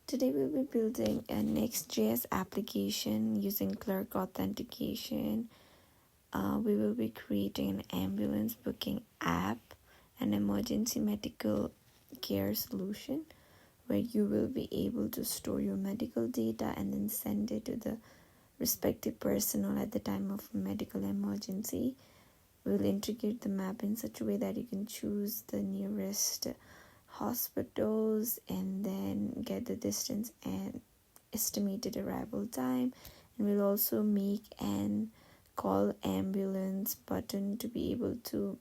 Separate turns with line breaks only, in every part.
Today we'll be building a Next.js application using Clerk authentication. We will be creating an ambulance booking app, an emergency medical care solution where you will be able to store your medical data and then send it to the respective personnel at the time of a medical emergency. We'll integrate the map in such a way that you can choose the nearest hospitals and then get the distance and estimated arrival time. And we'll also make an call ambulance button to be able to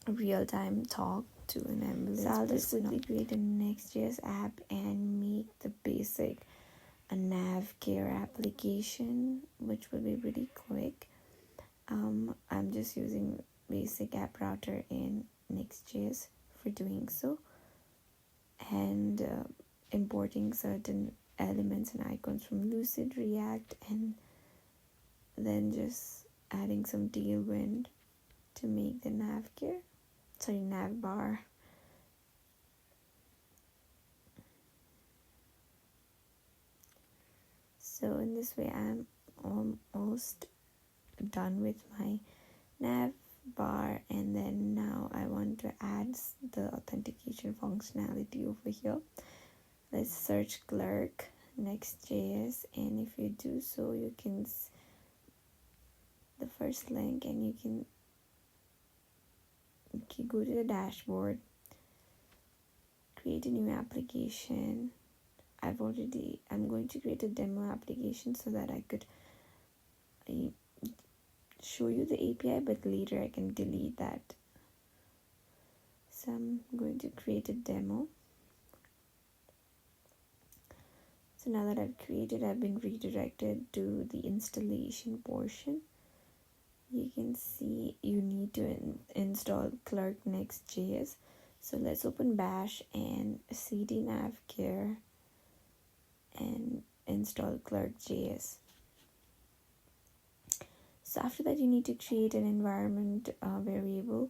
real-time talk to an ambulance. So I'll just quickly create a Next.js app and make the basic a nav care application, which will be really quick. I'm just using basic app router in Next.js for doing so, and importing certain elements and icons from Lucid React, and then just adding some tailwind to make the nav bar. So in this way I'm almost done with my nav bar, and then now I want to add the authentication functionality over here. Let's search Clerk Next.js, and if you do so, you can the first link, and you can go to the dashboard, create a new application. I'm going to create a demo application so that I could show you the API, but later I can delete that. So I'm going to create a demo. So now that I've created, I've been redirected to the installation portion. You can see you need to install Clerk Next.js. So let's open bash and cd navcare and install Clerk.js. So after that, you need to create an environment variable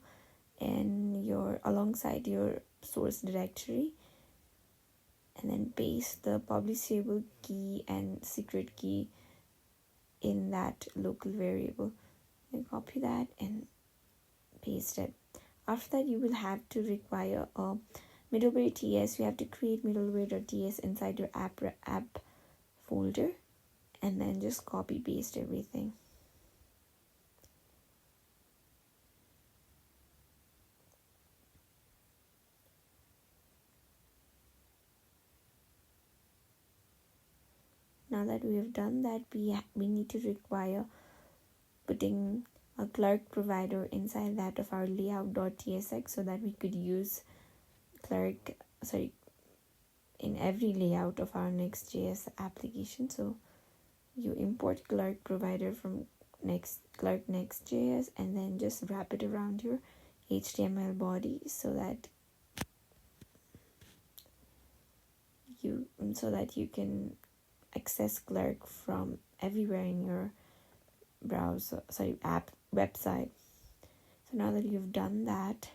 and alongside your source directory, and then paste the publishable key and secret key in that local variable. And copy that and paste it. After that, you will have to require a middleware.ts. You have to create middleware.ts inside your app folder, and then just copy paste everything. Now that we have done that, we need to require putting a clerk provider inside that of our layout.tsx so that we could use in every layout of our Next.js application. So you import clerk provider from Clerk Next.js, and then just wrap it around your HTML body so that you can access Clerk from everywhere in your website. So now that you've done that,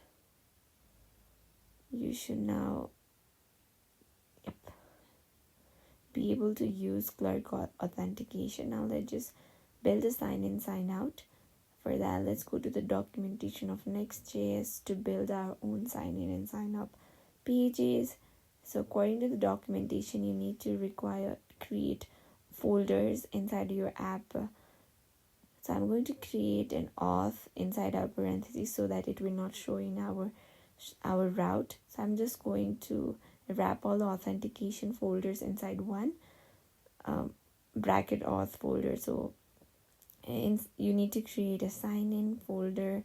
you should now be able to use Clerk authentication. Now let's just build a sign in, sign out. For that, let's go to the documentation of Next.js to build our own sign in and sign up pages. So according to the documentation, you need to create folders inside your app. So I'm going to create an auth inside our parentheses so that it will not show in our route. So I'm just going to wrap all the authentication folders inside one bracket auth folder. So you need to create a sign up folder,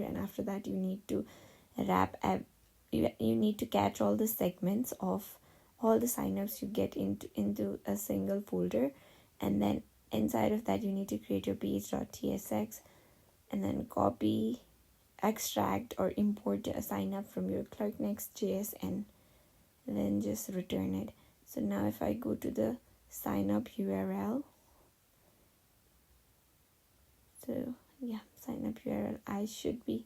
and after that you need to you need to catch all the segments of all the signups you get into a single folder, and then inside of that you need to create your page.tsx, and then copy, extract or import a sign up from your Clerk Next.js, and then just return it. So now if I go to the sign up URL, so yeah, sign up URL, I should be,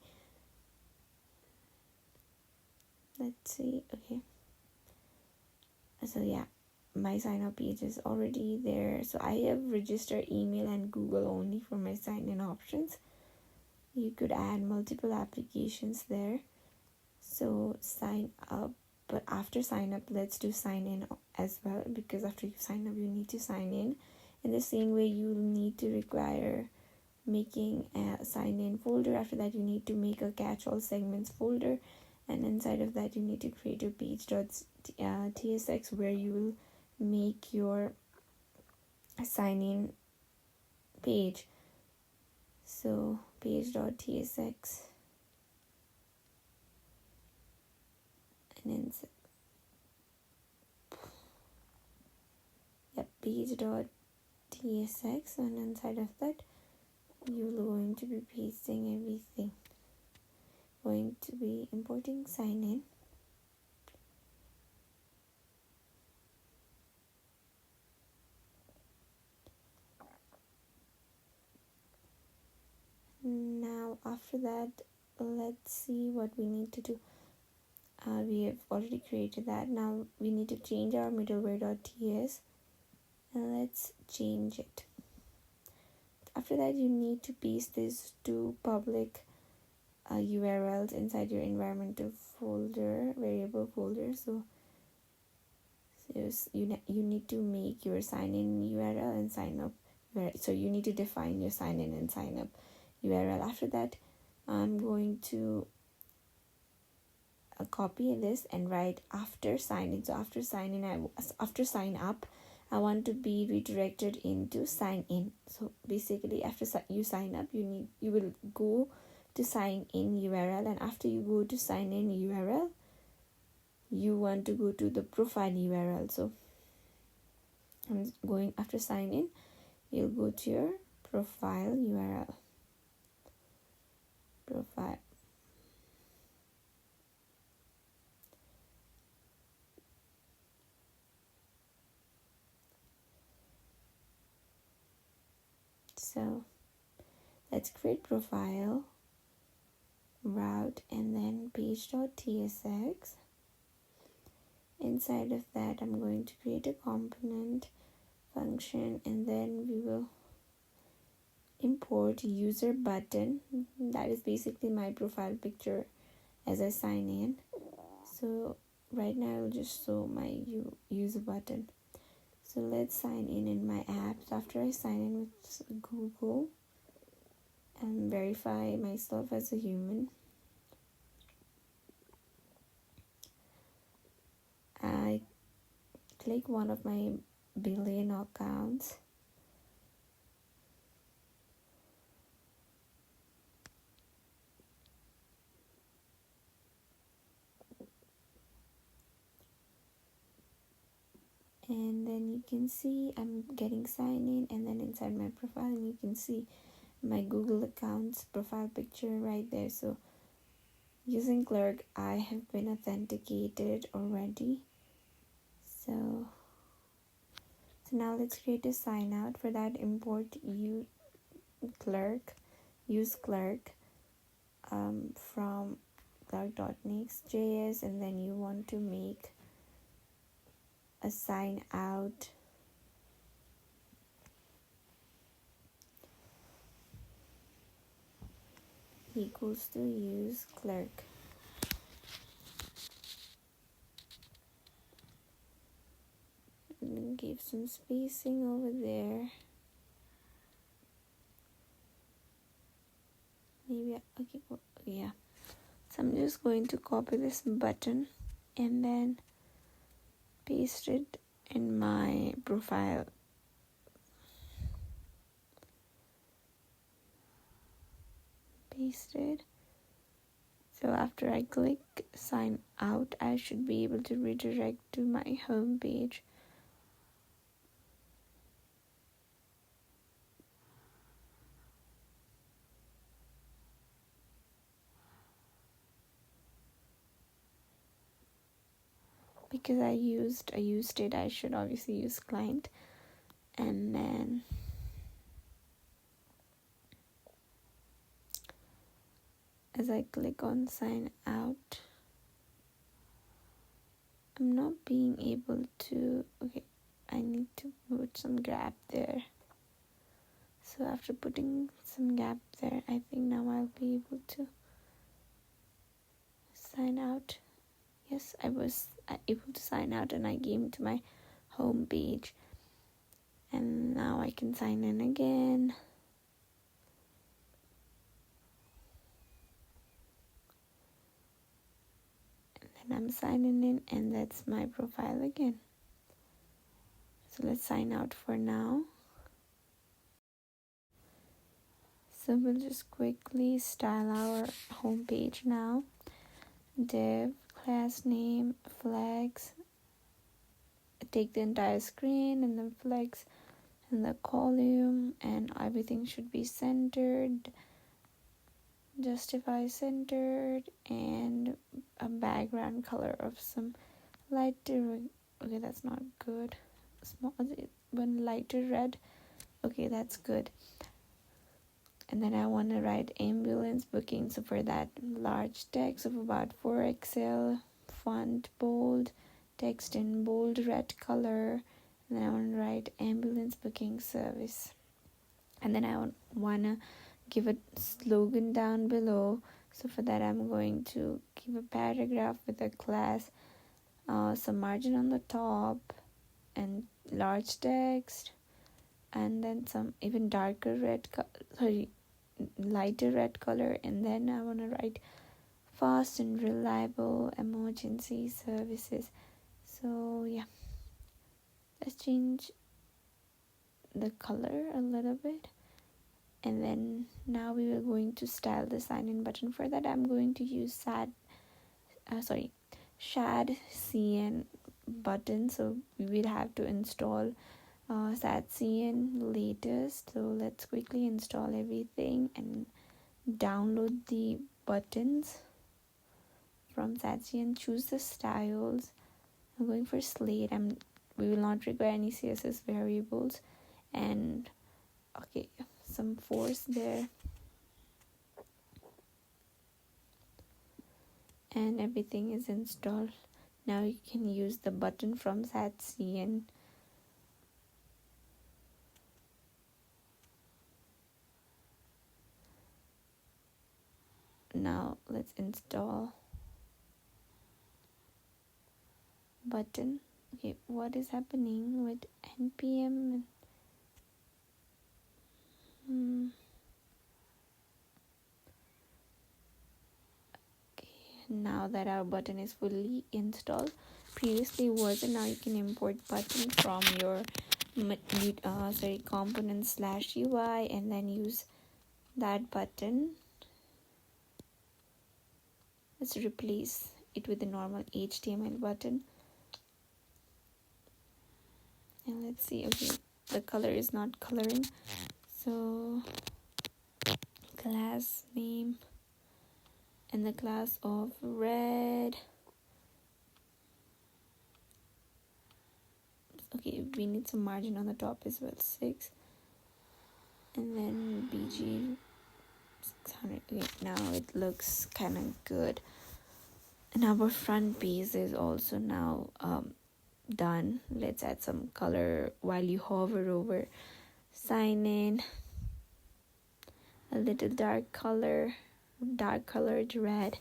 let's see, okay, So yeah, my sign up page is already there. So I have registered email and Google only for my sign in options. You could add multiple applications there. So sign up, but after sign up, let's do sign in as well, because after you sign up, you need to sign in the same way you need to require making a sign in folder. After that, you need to make a catch all segments folder, and inside of that you need to create your page.tsx where you will make your sign in page. So page.tsx, and then page.tsx, and inside of that you're going to be pasting everything. Going to be importing sign in. Now after that, let's see what we need to do. We have already created that. Now we need to change our middleware.ts, and let's change it. After that, you need to paste these two public URLs inside your environmental folder, variable folder. So you need to make your sign in URL and sign up. So you need to define your sign in and sign up URL. After that, I'm going to copy this and write after sign in. So after sign up, I want to be redirected into sign in. So basically, after you sign up, you will go to sign in URL, and after you go to sign in URL, you want to go to the profile URL. So I'm going after sign in, you'll go to your profile URL. Profile. So let's create profile, route, and then page.tsx. Inside of that, I'm going to create a component function, and then we will import user button. That is basically my profile picture as I sign in. So right now I'll just show my user button. So let's sign in my app. So after I sign in with Google and verify myself as a human, I click one of my billion accounts. And then you can see I'm getting signed in, and then inside my profile you can see my Google account's profile picture right there. So using Clerk, I have been authenticated already. So now let's create a sign out. For that, import use Clerk from Clerk.Next.js, and then you want to make a sign out equals to use Clerk. And give some spacing over there. Maybe okay, yeah. So I'm just going to copy this button and then paste it in my profile. Paste it. So after I click sign out, I should be able to redirect to my home page. Because I used it, I should obviously use client. And then as I click on sign out, I'm not being able to. Okay, I need to put some gap there. So after putting some gap there, I think now I'll be able to sign out. Yes, I was able to sign out, and I came to my home page. And now I can sign in again. And then I'm signing in, and that's my profile again. So let's sign out for now. So we'll just quickly style our home page now. Div, class name, flags. Take the entire screen and then flags in the column, and everything should be centered. Justify centered, and a background color of some lighter. Okay, that's not good. Small one lighter red. Okay, that's good. And then I want to write ambulance booking. So for that, large text of about 4XL, font bold, text in bold red color. And then I want to write ambulance booking service. And then I want to give a slogan down below. So for that, I'm going to give a paragraph with a class, some margin on the top, and large text, and then some even darker red lighter red color. And then I want to write fast and reliable emergency services. So yeah, let's change the color a little bit. And then now we are going to style the sign in button. For that, I'm going to use Shadcn button. So we will have to install Shadcn latest. So let's quickly install everything and download the buttons from Shadcn. Choose the styles. I'm going for Slate. We will not require any CSS variables, and okay, some force there, and everything is installed. Now you can use the button from Shadcn. Now let's install button. Okay, what is happening with npm? Okay, now that our button is fully installed, previously wasn't. Now you can import button from your component /UI, and then use that button. Let's replace it with the normal HTML button. And let's see. Okay, the color is not coloring. So class name and the class of red. Okay, we need some margin on the top as well, 6. And then BG 600. Okay, now it looks kind of good. And our front page is also now done. Let's add some color while you hover over sign in. A little dark colored red.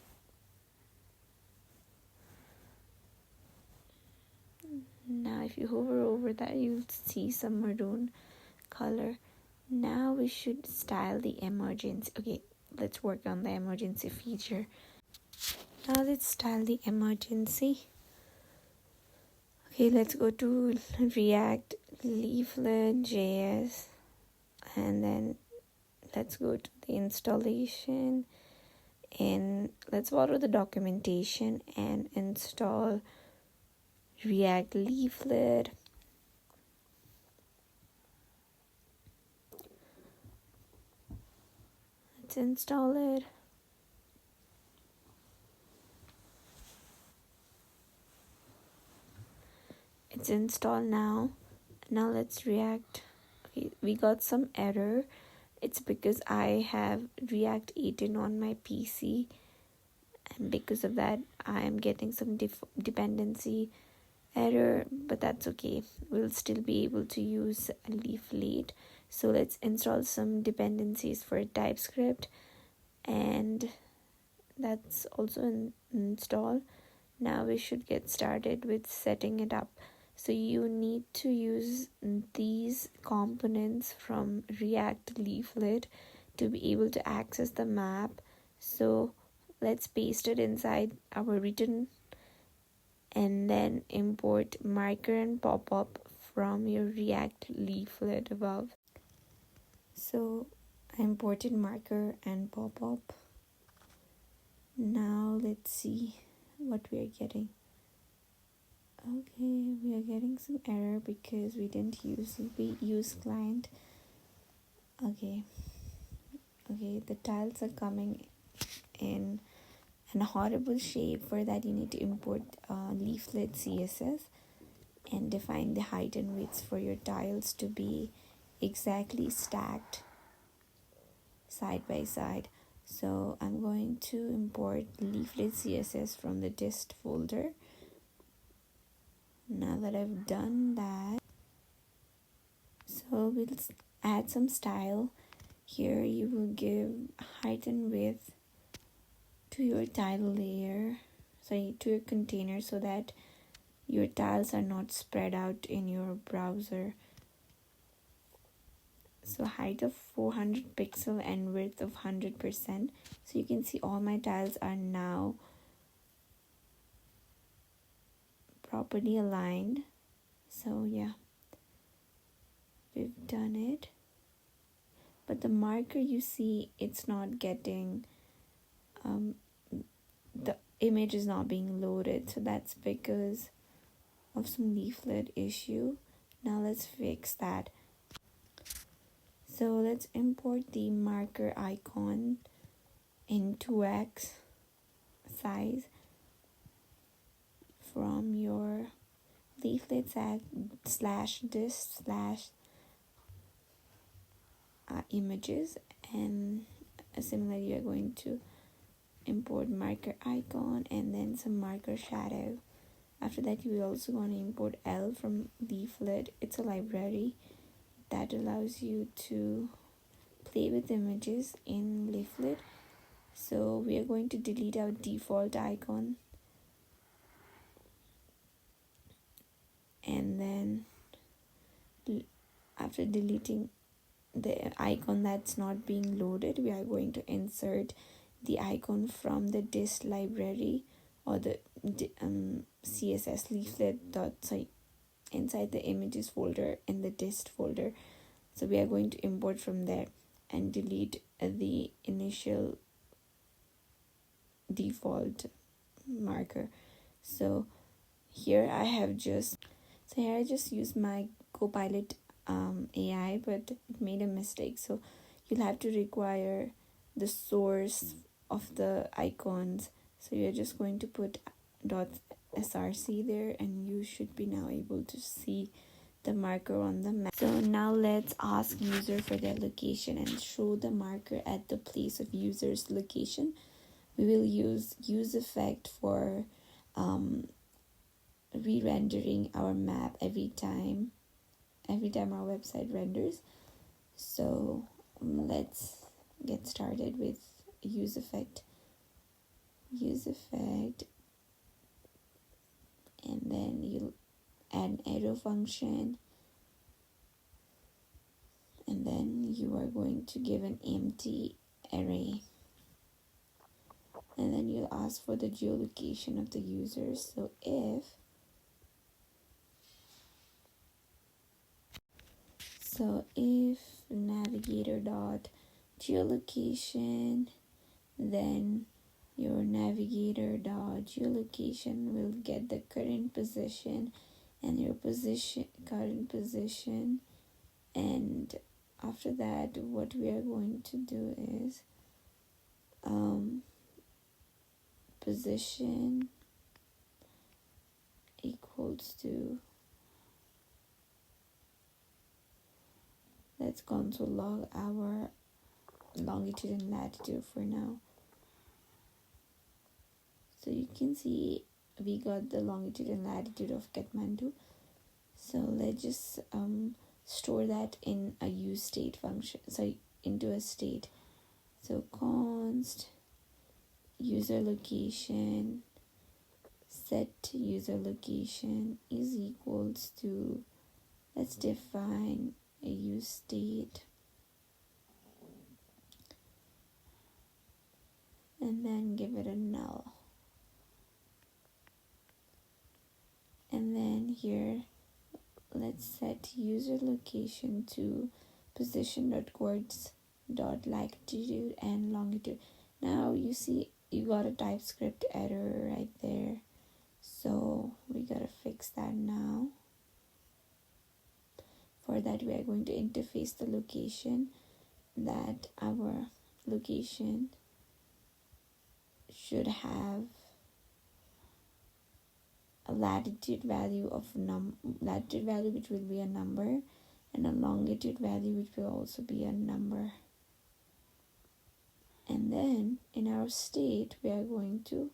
Now if you hover over that, you'll see some maroon color. Now we should style the emergency. Okay, let's work on the emergency feature. Now let's style the emergency. Okay, let's go to React Leaflet.js, and then let's go to the installation, and let's follow the documentation and install React Leaflet. Let's install it. It's installed now. Now let's React. Okay, we got some error. It's because I have React 18 on my PC, and because of that I am getting some dependency error, but that's okay. We'll still be able to use Leaflet. So let's install some dependencies for TypeScript, and that's also installed. Now we should get started with setting it up. So you need to use these components from React Leaflet to be able to access the map. So let's paste it inside our return and then import marker and pop-up from your React Leaflet above. So I imported marker and pop-up. Now let's see what we are getting. Okay, we are getting some error because we use client. Okay, the tiles are coming in a horrible shape. For that you need to import leaflet CSS and define the height and width for your tiles to be exactly stacked side by side. So I'm going to import leaflet CSS from the dist folder. Now that I've done that, so we'll add some style. Here you will give height and width to your tile layer, to your container, so that your tiles are not spread out in your browser. So height of 400 pixel and width of 100%. So you can see all my tiles are now properly aligned. So yeah, we've done it. But the marker, you see, it's not getting, the image is not being loaded. So that's because of some leaflet issue. Now let's fix that. So let's import the marker icon in 2x size from your leaflet /dist/images, and similarly you're going to import marker icon and then some marker shadow. After that you will also want to import L from Leaflet. It's a library that allows you to play with images in Leaflet. So we are going to delete our default icon, and then after deleting the icon that's not being loaded, we are going to insert the icon from the dist library or the CSS leaflet inside the images folder in the dist folder. So we are going to import from there and delete the initial default marker. So here I just used my Copilot AI, but it made a mistake. So you'll have to require the source of the icons. So you're just going to put .src there, and you should be now able to see the marker on the map. So now let's ask user for their location and show the marker at the place of user's location. We will use effect for re-rendering our map every time our website renders. So let's get started with use effect, and then you'll add an arrow function, and then you are going to give an empty array, and then you'll ask for the geolocation of the user. So if navigator dot geolocation, then your navigator dot geolocation will get the current position and your current position. And after that, what we are going to do is position equals to, let's console log our longitude and latitude for now. So you can see we got the longitude and latitude of Kathmandu. So let's just store that in a use state function, so into a state. So const user location set user location is equals to, let's define a use state, and then give it a null. And then here, let's set user location to position.coords.latitude and longitude. Now you see you got a TypeScript error right there. So we gotta fix that now. For that, we are going to interface the location, that our location should have a latitude value of latitude value which will be a number, and a longitude value which will also be a number. And then in our state we are going to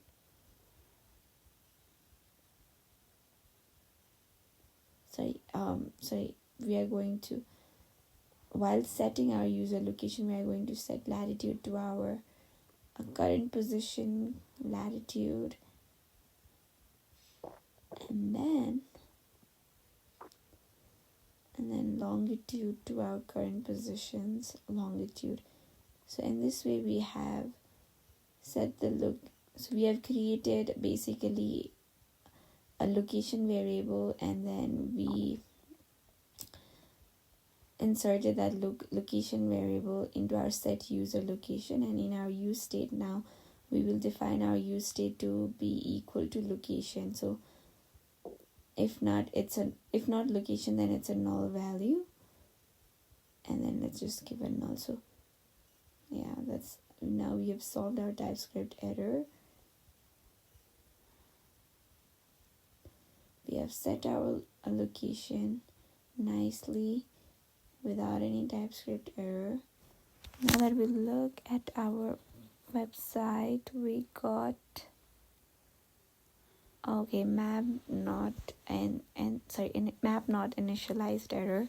we are going to, while setting our user location, we are going to set latitude to our current position latitude, and then longitude to our current positions longitude. So in this way we have set the look. So we have created basically a location variable, and then we inserted that location variable into our set user location, and in our use state now we will define our use state to be equal to location. So if not location, then it's a null value, and then let's just give a null. So yeah, that's, now we have solved our TypeScript error. We have set our location nicely without any TypeScript error. Now that we look at our website, we got map not initialized error.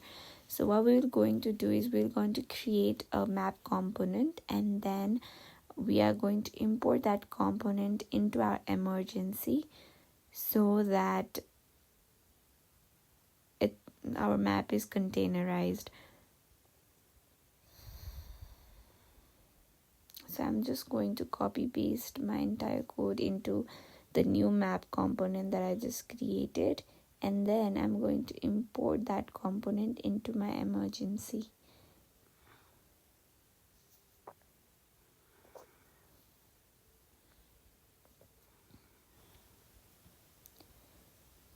So what we're going to do is we're going to create a map component, and then we are going to import that component into our emergency so that our map is containerized. So I'm just going to copy paste my entire code into the new map component that I just created, and then I'm going to import that component into my emergency.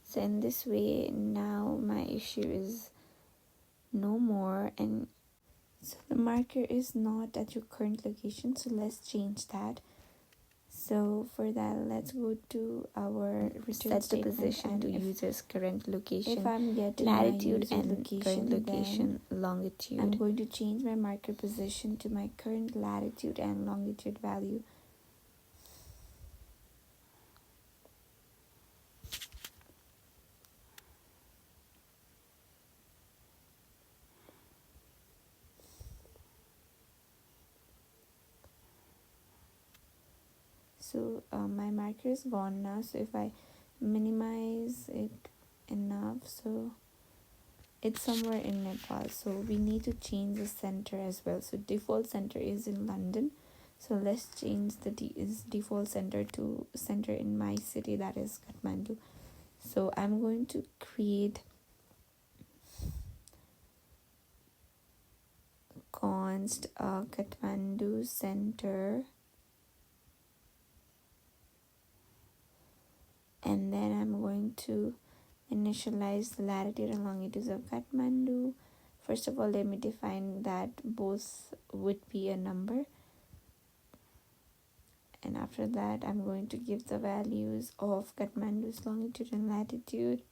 So in this way, now my issue is no more, and so the marker is not at your current location. So let's change that. So for that, let's go to our return set the position to user's current location. If I'm getting latitude and location, current location, longitude, I'm going to change my marker position to my current latitude and longitude value. So my marker is gone now. So if I minimize it enough, so it's somewhere in Nepal. So we need to change the center as well. So default center is in London. So let's change the default center to center in my city, that is Kathmandu. So I'm going to create const Kathmandu center, and then I'm going to initialize the latitude and longitude of Kathmandu. First of all, let me define that both would be a number, and after that I'm going to give the values of Kathmandu's longitude and latitude.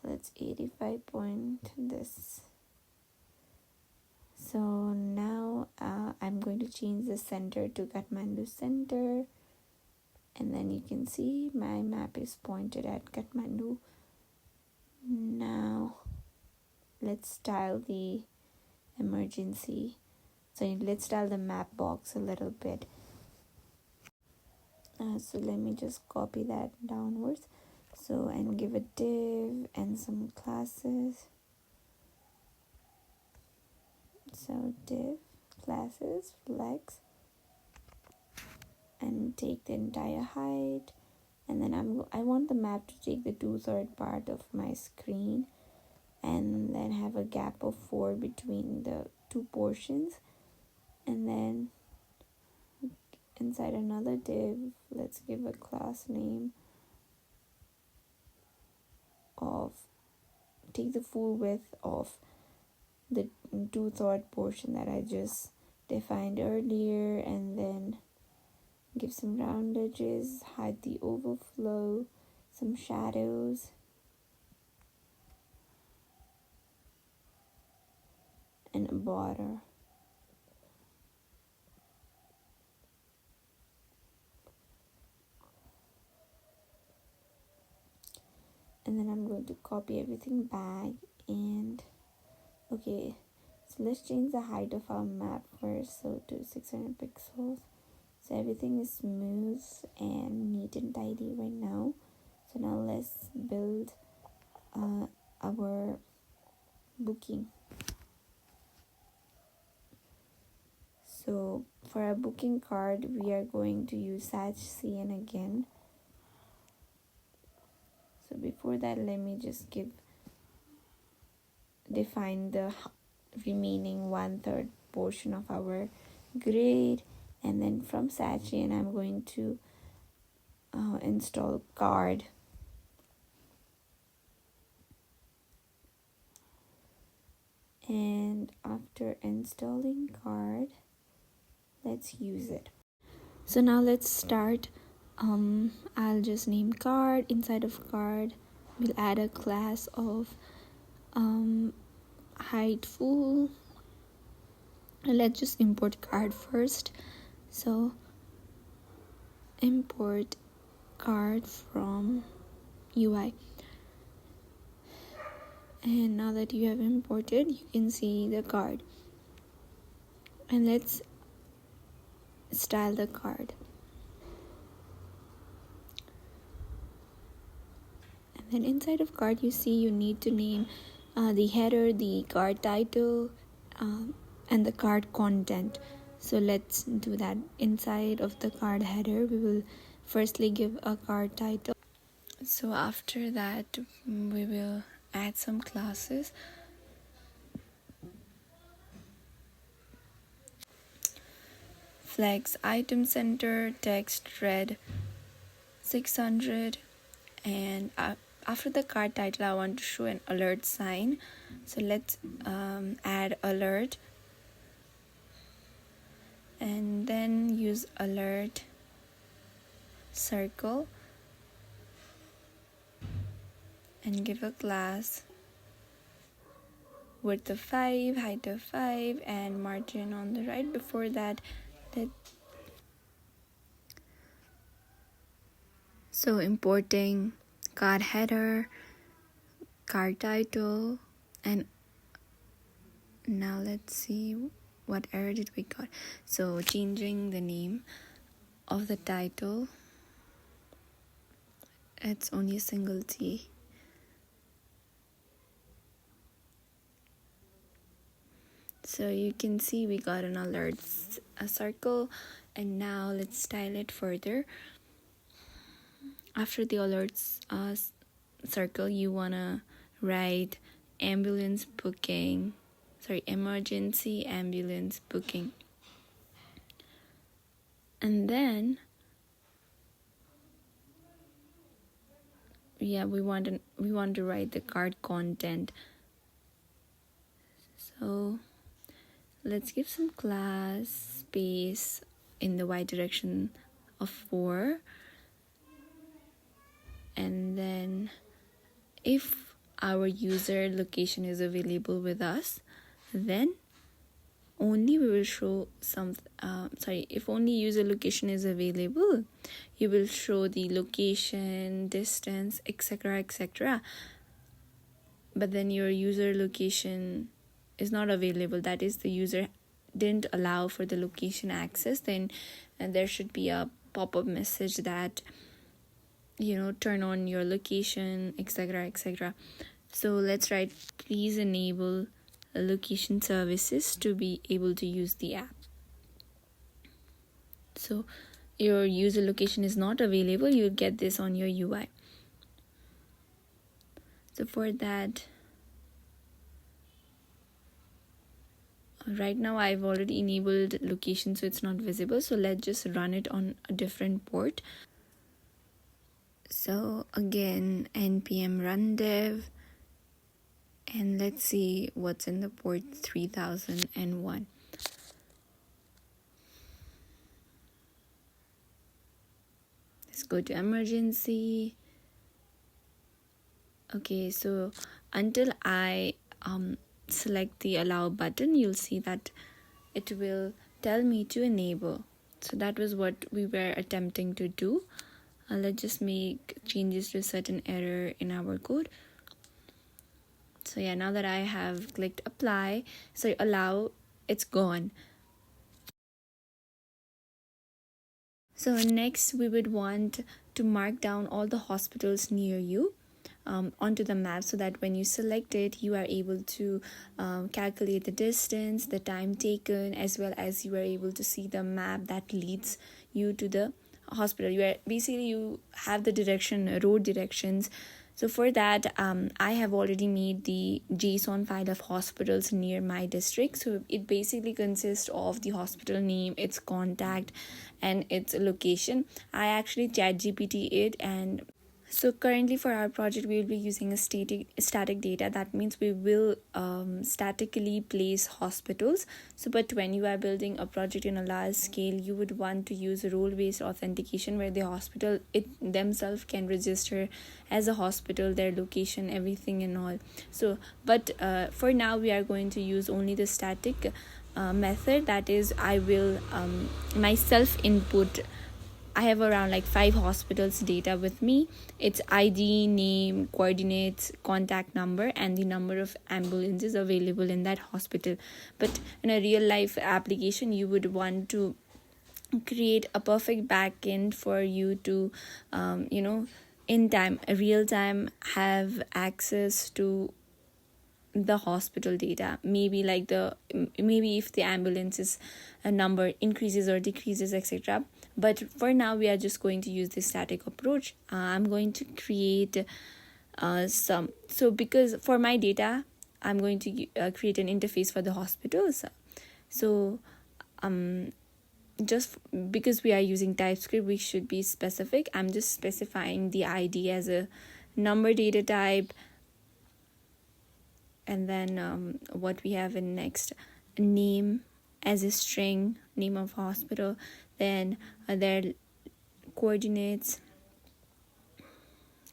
Let's 85 point this So now I'm going to change the center to Kathmandu center, and then you can see my map is pointed at Kathmandu. Now let's style the emergency. So let's style the map box a little bit. So let me just copy that downwards. So, and give a div and some classes. So div, classes, flex, and take the entire height. And then I want the map to take the 2/3 part of my screen, and then have a gap of 4 between the two portions. And then inside another div, let's give a class name of, take the full width of the 2/3 portion that I just defined earlier, and then give some round edges, hide the overflow, some shadows, and a border. And then I'm going to copy everything back, and okay, so let's change the height of our map first, so to 600 pixels. So everything is smooth and neat and tidy right now. So now let's build our booking. So for our booking card, we are going to use Shadcn again. So before that, let me just define the remaining 1/3 portion of our grid, and then from Shadcn I'm going to install card. And after installing card, let's use it. So now let's start. I'll just name card. Inside of card, we'll add a class of height full. And let's just import card first. So import card from UI. And now that you have imported, you can see the card. And let's style the card. And then inside of card, you see you need to name the header, the card title, and the card content. So let's do that. Inside of the card header, we will firstly give a card title. So after that, we will add some classes. Flex item center, text red 600, and after the card title I want to show an alert sign. So let's add alert, and then use alert circle and give a class width of 5, height of 5, and margin on the right. Before that, so importing card header, card title, and now let's see what error did we got. So changing the name of the title, it's only a single T. So you can see we got an alert circle, and now let's style it further. After the alerts circle, you wanna write emergency ambulance booking, and then we want to write the card content. So let's give some class space in the y direction of 4, and then if our user location is available with us, then only we will show if only user location is available, you will show the location, distance, etc, etc. But then your user location is not available, that is the user didn't allow for the location access, then there should be a pop-up message that turn on your location, etc, etc. So let's write, please enable location services to be able to use the app. So your user location is not available, you'll get this on your UI. So for that, right now I've already enabled location, so it's not visible. So let's just run it on a different port. So again, npm run dev, and let's see what's in the port 3001. Let's go to emergency. Okay, so until I select the allow button, you'll see that it will tell me to enable. So that was what we were attempting to do. Let's just make changes to a certain error in our code. So yeah, now that I have clicked allow, it's gone. So next we would want to mark down all the hospitals near you onto the map, so that when you select it, you are able to calculate the distance, the time taken, as well as you are able to see the map that leads you to the hospital. You have the road directions. So for that, I have already made the JSON file of hospitals near my district. So it basically consists of the hospital name, its contact, and its location. I actually ChatGPT it, and so currently for our project, we will be using a static data. That means we will statically place hospitals. So, but when you are building a project in a large scale, you would want to use role-based authentication, where the hospital it themselves can register as a hospital, their location, everything and all. So, but for now, we are going to use only the static method. That is, I will myself input. I have around 5 hospitals data with me. It's ID, name, coordinates, contact number, and the number of ambulances available in that hospital. But in a real life application, you would want to create a perfect backend for you to, in real time, have access to the hospital data. Maybe if the ambulance's number increases or decreases, etc. But for now, we are just going to use this static approach. I'm going to create because for my data, I'm going to create an interface for the hospitals. So just because we are using TypeScript, we should be specific. I'm just specifying the ID as a number data type, and then what we have in next, name as a string, name of hospital, then their coordinates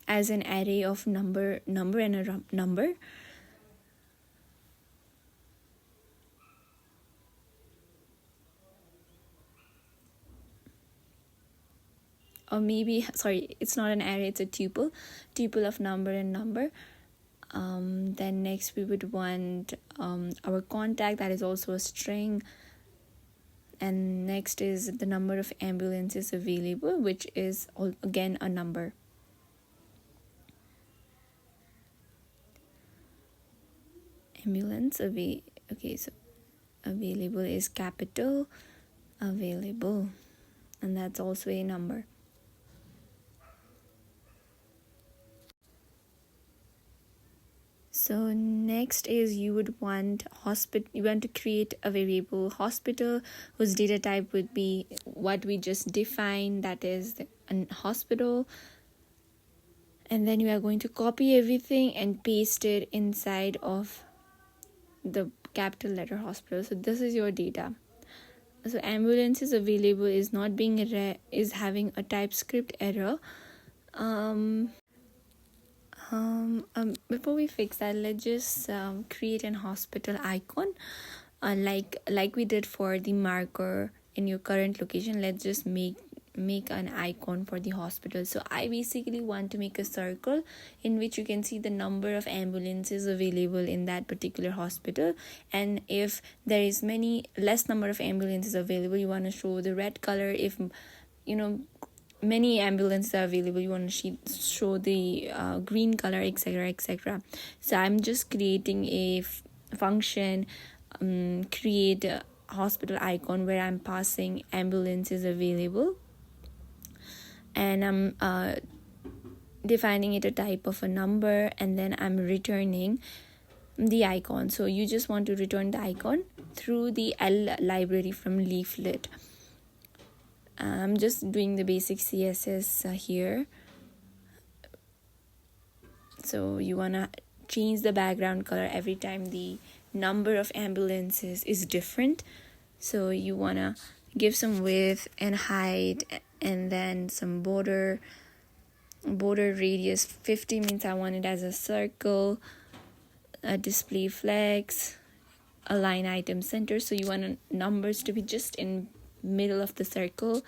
as an array of number and a number, or maybe it's not an array, it's a tuple of number and number. Then next we would want our contact, that is also a string, and next is the number of ambulances available, which is again a number. Okay, so available is capital available, and that's also a number. So next is you want to create a variable hospital whose data type would be what we just defined, that is a hospital. And then you are going to copy everything and paste it inside of the capital letter hospital. So this is your data. So ambulance is available is not being is having a TypeScript error. Before we fix that, let's just create an hospital icon. like we did for the marker in your current location, let's just make an icon for the hospital. So I basically want to make a circle in which you can see the number of ambulances available in that particular hospital, and if there is less number of ambulances available, you want to show the red color. If many ambulances are available, you want to show the green color, etc, etc. So I'm just creating a function, create a hospital icon where I'm passing ambulances available, and I'm defining it a type of a number, and then I'm returning the icon. So you just want to return the icon through the L library from Leaflet. I'm just doing the basic CSS here. So you want to change the background color every time the number of ambulances is different. So you want to give some width and height, and then some border radius 50 means I want it as a circle, a display flex, align item center. So you want numbers to be just in middle of the circle,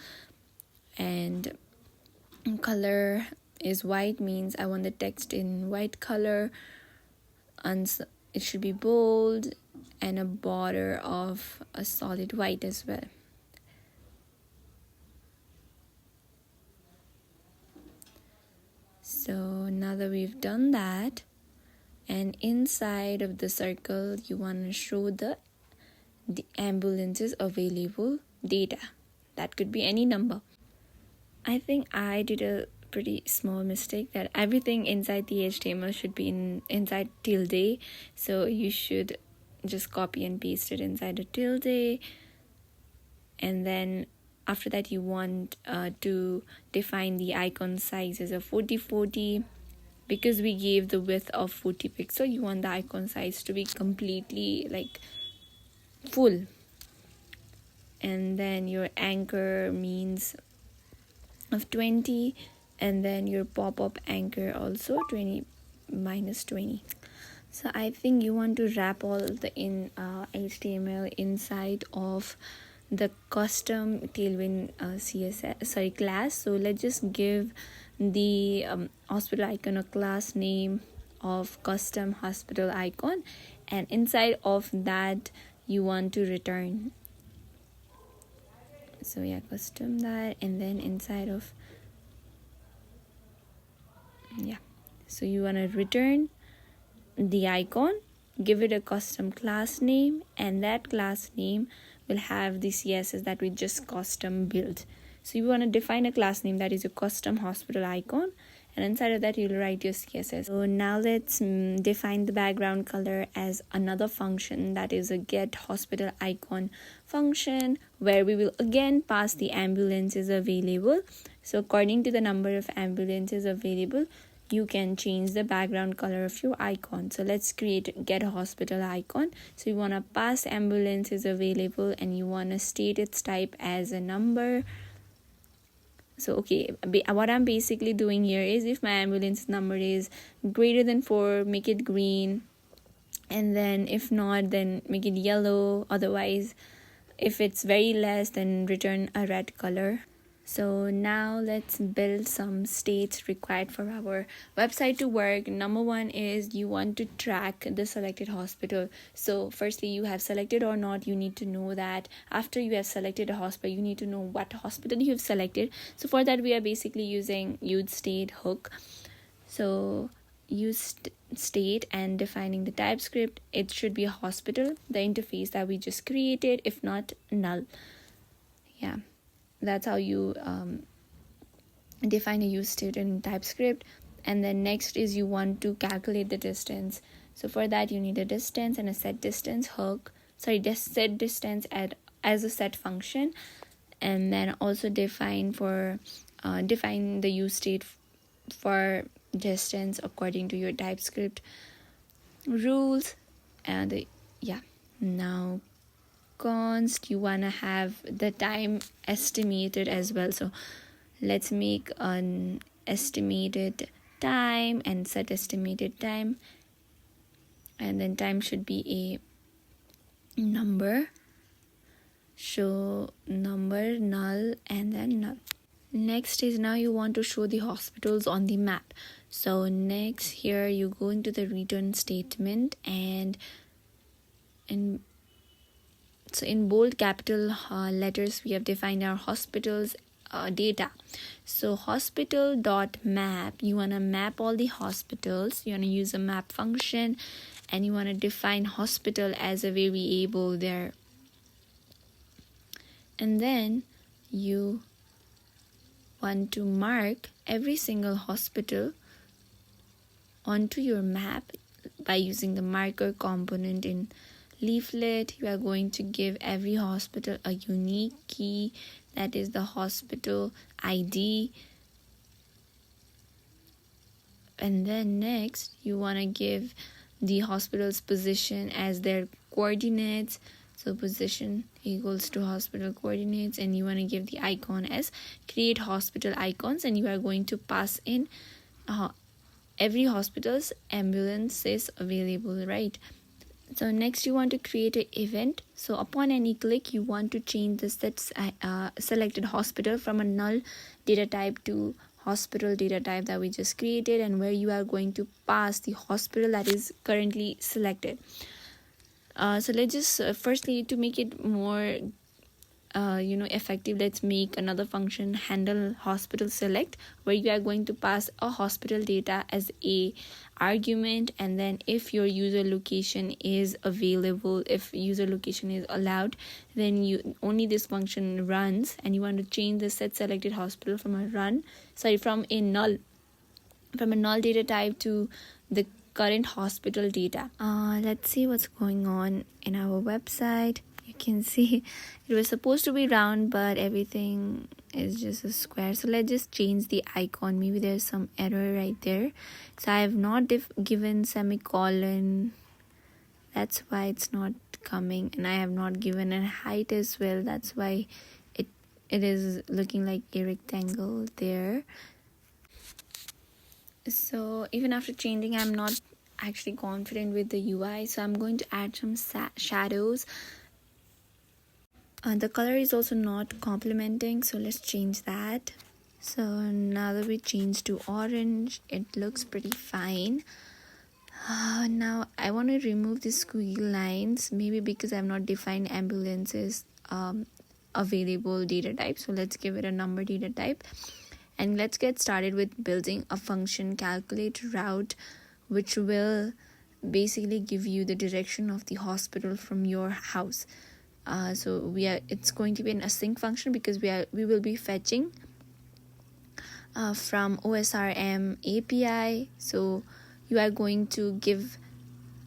and color is white means I want the text in white color, and it should be bold, and a border of a solid white as well. So now that we've done that, and inside of the circle you want to show the ambulances available data. That could be any number. I think I did a pretty small mistake that everything inside the HTML should be inside tilde. So you should just copy and paste it inside a tilde, and then after that you want to define the icon size as a 4040. Because we gave the width of 40 pixels, you want the icon size to be completely like full. And then your anchor means of 20, and then your pop-up anchor also 20 minus 20. So I think you want to wrap all the HTML inside of the custom Tailwind CSS class. So let's just give the hospital icon a class name of custom hospital icon, and inside of that you want to return. So yeah, custom that, and then inside of so you want to return the icon, give it a custom class name, and that class name will have the CSS that we just custom built. So you want to define a class name that is a custom hospital icon, and inside of that you'll write your CSS. So now let's define the background color as another function, that is a get hospital icon function, where we will again pass the ambulances available. So according to the number of ambulances available, you can change the background color of your icon. So let's create get hospital icon. So you want to pass ambulances available, and you want to state its type as a number. So okay, what I'm basically doing here is, if my ambulance number is greater than 4, make it green, and then if not, then make it yellow. Otherwise, if it's very less, then return a red color. So now let's build some states required for our website to work. Number one is you want to track the selected hospital. So firstly, you have selected or not, you need to know that. After you have selected a hospital, you need to know what hospital you have selected. So for that, we are basically using use state hook. So use state and defining the type script. It should be a hospital, the interface that we just created. If not, null. Yeah. That's how you define a use state in TypeScript. And then next is you want to calculate the distance. So for that you need a distance and a set distance hook. Set distance as a set function, and then also define the use state for distance according to your TypeScript rules. And now const, you want to have the time estimated as well. So let's make an estimated time and set estimated time, and then time should be number, show number, null, and then null. Next is now you want to show the hospitals on the map. So next here you go into the return statement, and so in bold capital letters we have defined our hospitals data. So hospital dot map, you want to map all the hospitals. You want to use a map function, and you want to define hospital as a variable there. And then you want to mark every single hospital onto your map by using the marker component in Leaflet. You are going to give every hospital a unique key, that is the hospital ID. And then next you want to give the hospital's position as their coordinates. So position equals to hospital coordinates, and you want to give the icon as create hospital icons, and you are going to pass in every hospital's ambulance is available, right? So next you want to create an event. So upon any click you want to change the selected hospital from a null data type to hospital data type that we just created, and where you are going to pass the hospital that is currently selected. So let's just firstly, to make it more effective, let's make another function, handle hospital select, where you are going to pass a hospital data as a argument, and then if your user location is available, if user location is allowed, then you only this function runs, and you want to change the set selected hospital from a null data type to the current hospital data. Let's see what's going on in our website. You can see it was supposed to be round, but everything is just a square. So let's just change the icon. Maybe there's some error right there. So I have not given semicolon, that's why it's not coming, and I have not given a height as well, that's why it is looking like a rectangle there. So even after changing, I'm not actually confident with the UI, so I'm going to add some shadows. The color is also not complementing, so let's change that. So now that we changed to orange, it looks pretty fine. Now I want to remove these squiggly lines, maybe because I have not defined ambulances available data type. So let's give it a number data type, and let's get started with building a function, calculate route, which will basically give you the direction of the hospital from your house. So it's going to be an async function, because we will be fetching from OSRM API. So you are going to give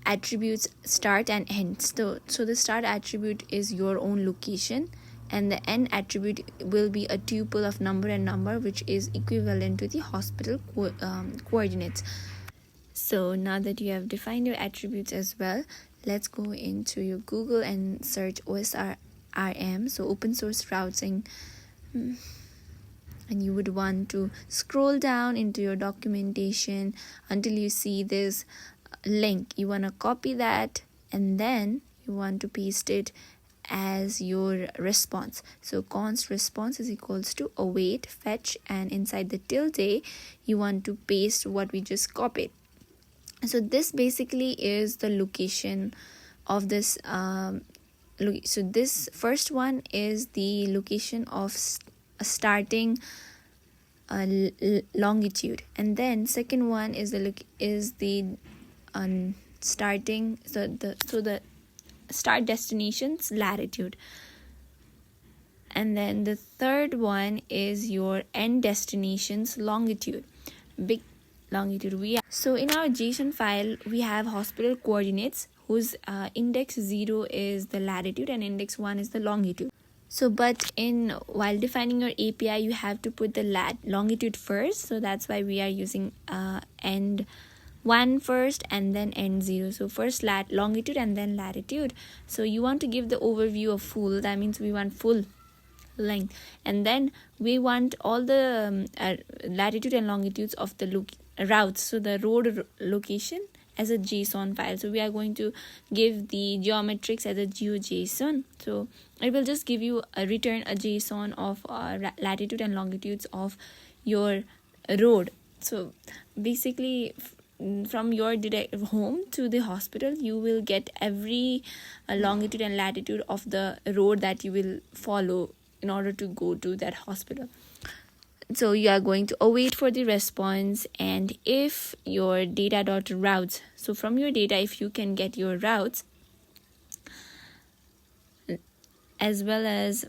attributes start and end. So the start attribute is your own location, and the end attribute will be a tuple of number and number, which is equivalent to the hospital coordinates. So now that you have defined your attributes as well, let's go into your Google and search OSRM, so open source routing, and you would want to scroll down into your documentation until you see this link. You want to copy that, and then you want to paste it as your response. So const response is equals to await fetch, and inside the tilde you want to paste what we just copied. So this basically is the location of this. So this first one is the location of starting longitude, and then second one is the starting. So the start destination's latitude, and then the third one is your end destination's longitude. Big longitude. So in our JSON file we have hospital coordinates whose index 0 is the latitude and index 1 is the longitude. So but while defining your API you have to put the longitude first, so that's why we are using end 1 first and then end 0. So first longitude and then latitude. So you want to give the overview of full, that means we want full length, and then we want all the latitude and longitudes of the routes, so the road location as a JSON file. So we are going to give the geometrics as a GeoJSON. So it will just give you a return a JSON of latitude and longitudes of your road. So basically from your home to the hospital, you will get every longitude and latitude of the road that you will follow in order to go to that hospital. So you are going to await for the response, and if your data.routes, so from your data, if you can get your routes as well as,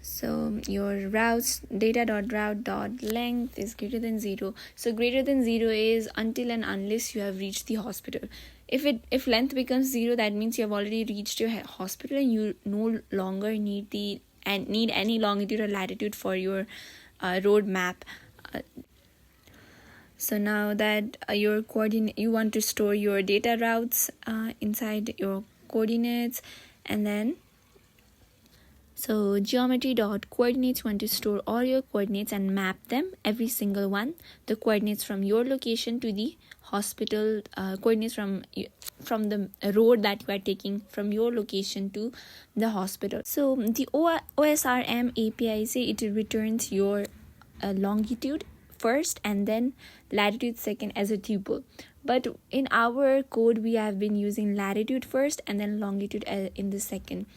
so your routes data.route.length is greater than 0. So greater than 0 is until and unless you have reached the hospital. If length becomes 0, that means you have already reached your hospital and you no longer need any longitude or latitude for your road map. So now that your you want to store your data routes inside your coordinates, and then so geometry.coordinates want to store all your coordinates and map them, every single one, the coordinates from your location to the hospital, coordinates from the road that you are taking from your location to the hospital. So the OSRM API say it returns your longitude first and then latitude second as a tuple. But in our code, we have been using latitude first and then longitude in the second.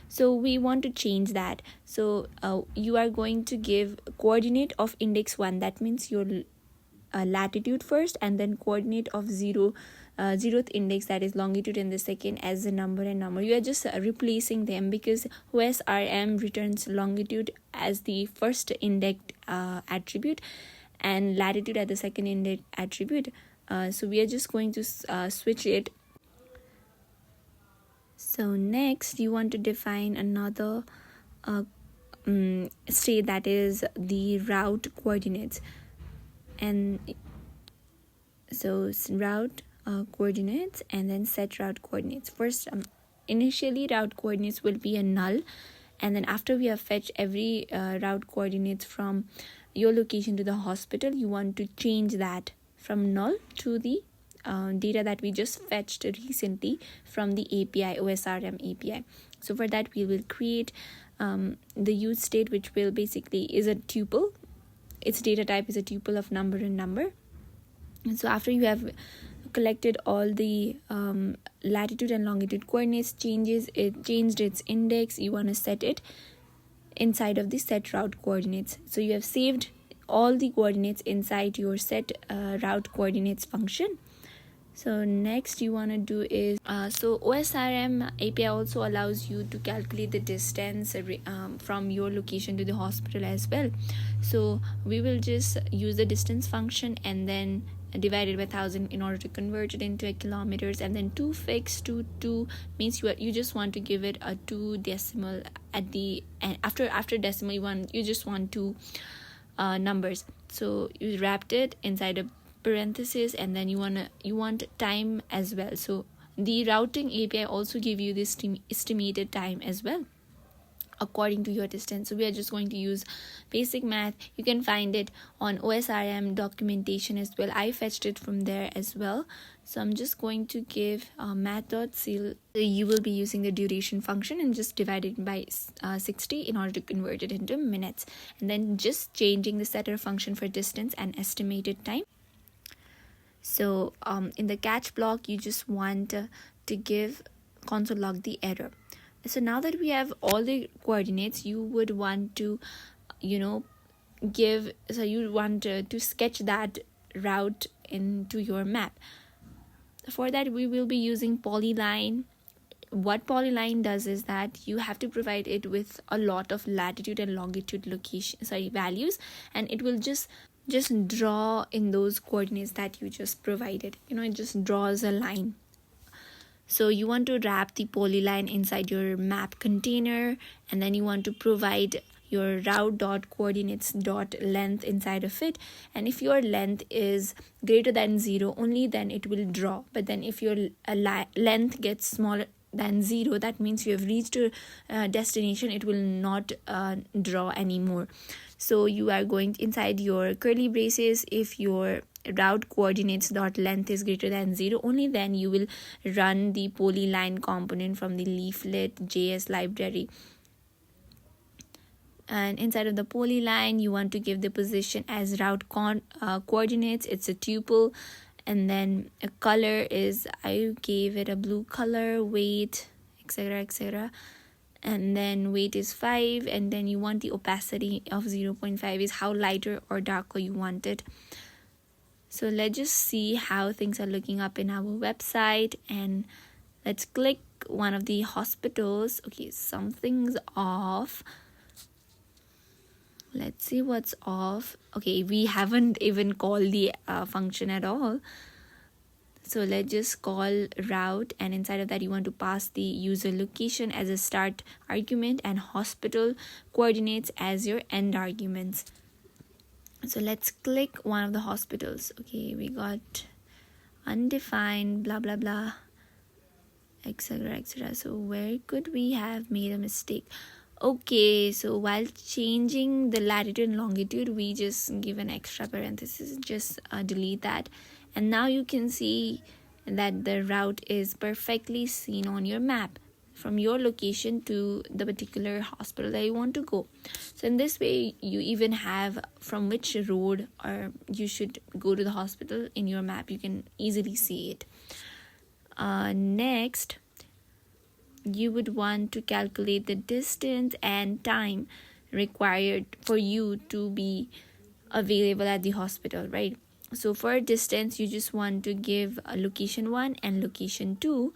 So we want to change that. So you are going to give coordinate of index 1. That means your latitude first, and then coordinate of 0th index, that is longitude in the second, as a number and number. You are just replacing them because OSRM returns longitude as the first index attribute and latitude as the second index attribute. So we are just going to switch it. So next you want to define another state, that is the route coordinates. And so route coordinates and then set route coordinates. First, initially route coordinates will be a null, and then after we have fetched every route coordinates from your location to the hospital, you want to change that from null to the data that we just fetched recently from the API, OSRM API. So for that, we will create the use state, which will basically is a tuple. Its data type is a tuple of number and number. And so after you have collected all the latitude and longitude coordinates, changed its index, you want to set it inside of the set route coordinates. So you have saved all the coordinates inside your set route coordinates function. So next you want to do is so OSRM API also allows you to calculate the distance from your location to the hospital as well. So we will just use the distance function and then divide it by 1,000 in order to convert it into kilometers, and then 2 fixed to 2 means you just want to give it a 2 decimal at the end. After decimal you just want 2 numbers. So you wrapped it inside a parenthesis, and then you want time as well. So the routing API also give you this estimated time as well according to your distance. So we are just going to use basic math. You can find it on OSRM documentation as well. I fetched it from there as well. So I'm just going to give math.ceil. You will be using the duration function and just divide it by 60 in order to convert it into minutes, and then just changing the setter function for distance and estimated time. So in the catch block, you just want to give console log the error. So now that we have all the coordinates, you would want to to sketch that route into your map. For that, we will be using polyline. What polyline does is that you have to provide it with a lot of latitude and longitude values, and it will just draw in those coordinates that you just provided. It just draws a line. So you want to wrap the polyline inside your map container, and then you want to provide your route.coordinates.length inside of it. And if your length is greater than 0, only then it will draw. But then if your length gets smaller than 0, that means you have reached a destination, it will not draw anymore. So you are going inside your curly braces. If your route coordinates dot length is greater than 0, only then you will run the polyline component from the Leaflet.js library. And inside of the polyline, you want to give the position as route coordinates. It's a tuple. And then a color is, I gave it a blue color, weight, etc, etc. And then weight is 5, and then you want the opacity of 0.5 is how lighter or darker you want it. So let's just see how things are looking up in our website, and let's click one of the hospitals. Okay, something's off. Let's see what's off. Okay, we haven't even called the function at all. So let's just call route, and inside of that you want to pass the user location as a start argument and hospital coordinates as your end arguments. So let's click one of the hospitals. Okay, we got undefined, blah blah blah, etc, etc. So where could we have made a mistake? Okay, so while changing the latitude and longitude, we just give an extra parenthesis, just delete that. And now you can see that the route is perfectly seen on your map from your location to the particular hospital that you want to go. So in this way, you even have from which road or you should go to the hospital in your map. You can easily see it. Next, you would want to calculate the distance and time required for you to be available at the hospital, right? So for distance, you just want to give a location 1 and location 2.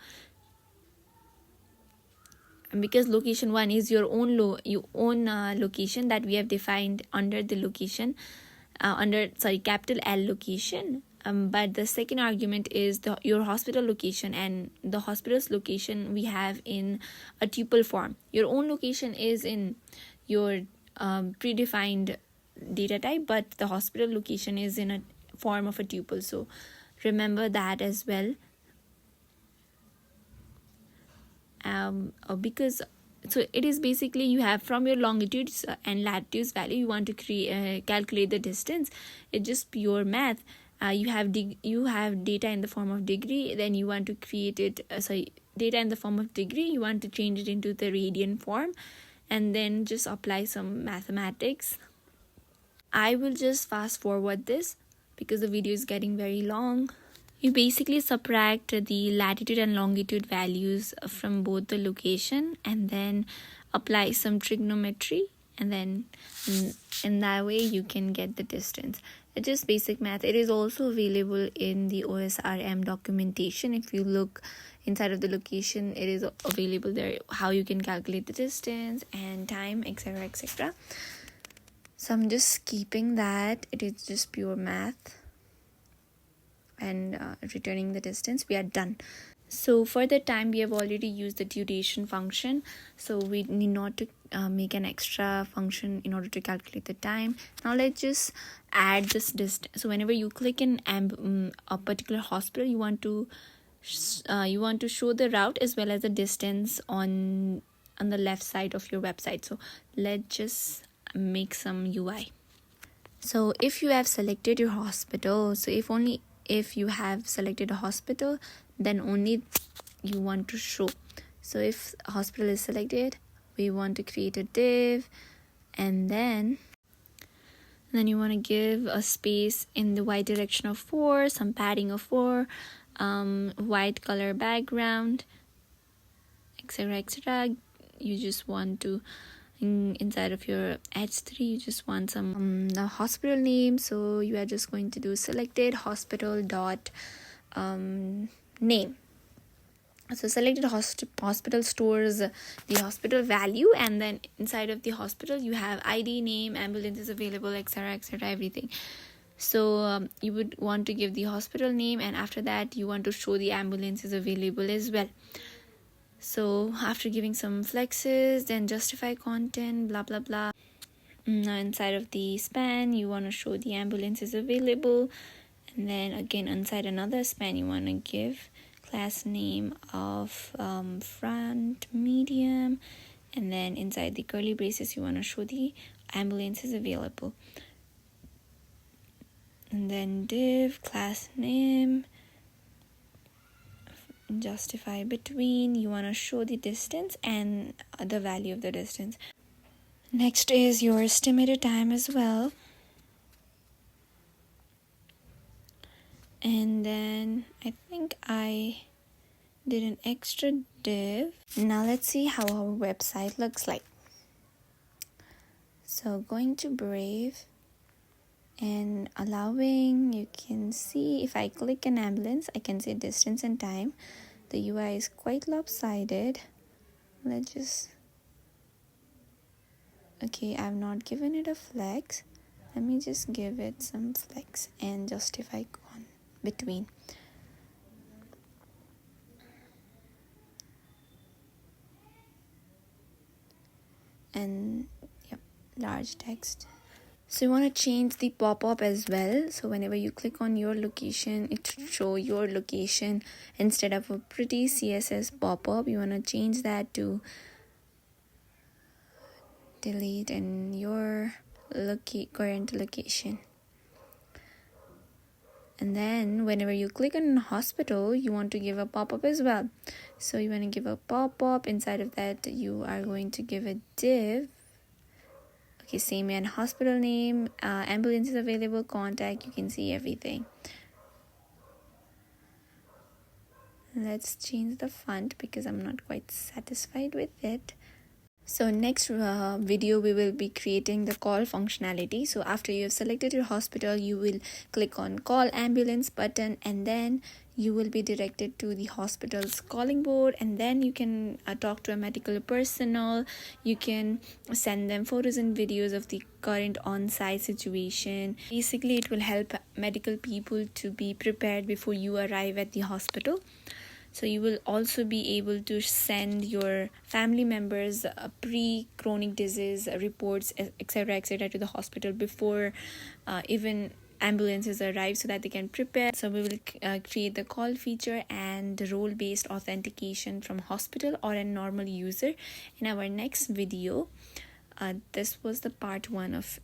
And because location 1 is your own location that we have defined under the location, capital L location. But the second argument is your hospital location, and the hospital's location we have in a tuple form. Your own location is in your predefined data type, but the hospital location is in a form of a tuple. So remember that as well. Because so it is basically you have from your longitudes and latitudes value, you want to calculate the distance. It's just pure math. You have data in the form of degree, then you want to create it data in the form of degree, you want to change it into the radian form, and then just apply some mathematics. I will just fast forward this because the video is getting very long. You basically subtract the latitude and longitude values from both the location and then apply some trigonometry, and then in that way you can get the distance. It's just basic math. It is also available in the OSRM documentation. If you look inside of the location, it is available there how you can calculate the distance and time, etc, etc. So I'm just keeping that. It is just pure math and returning the distance. We are done. So for the time, we have already used the duration function, so we need not to make an extra function in order to calculate the time. Now let's just add this distance. So whenever you click in a particular hospital, you want to show the route as well as the distance on the left side of your website. So let's just make some UI. So if you have selected your hospital, so if you have selected a hospital, then only you want to show. So if a hospital is selected, we want to create a div, and then you want to give a space in the y direction of 4, some padding of 4, white color background, etc, etc. You just want to inside of your h3 you just want some the hospital name, so you are just going to do selected hospital dot name. So selected hospital stores the hospital value, and then inside of the hospital you have ID, name, ambulance is available, etc, etc, everything. So you would want to give the hospital name, and after that you want to show the ambulance is available as well. So after giving some flexes, then justify content, blah blah blah. Now inside of the span you want to show the ambulance is available, and then again inside another span you want to give class name of front medium, and then inside the curly braces you want to show the ambulance is available. And then div, class name, justify between, you want to show the distance and the value of the distance. Next is your estimated time as well. And then I think I did an extra div. Now let's see how our website looks like. So going to Brave and allowing, you can see if I click an ambulance, I can see distance and time. The UI is quite lopsided. Let's just, okay, I've not given it a flex. Let me just give it some flex and justify on between. And yep, large text. So you want to change the pop-up as well. So whenever you click on your location, it will show your location instead of a pretty CSS pop-up. You want to change that to delete in your current location. And then whenever you click on hospital, you want to give a pop-up as well. So you want to give a pop-up. Inside of that, you are going to give a div. Okay, same and hospital name, ambulance is available, contact, you can see everything. Let's change the font because I'm not quite satisfied with it. So next video we will be creating the call functionality. So after you have selected your hospital, you will click on call ambulance button, and then you will be directed to the hospital's calling board, and then you can talk to a medical personnel. You can send them photos and videos of the current on-site situation. Basically, it will help medical people to be prepared before you arrive at the hospital. So you will also be able to send your family members pre-chronic disease reports, etc., to the hospital before even ambulances arrive, so that they can prepare. So we will create the call feature and role-based authentication from hospital or a normal user in our next video. This was the part 1 of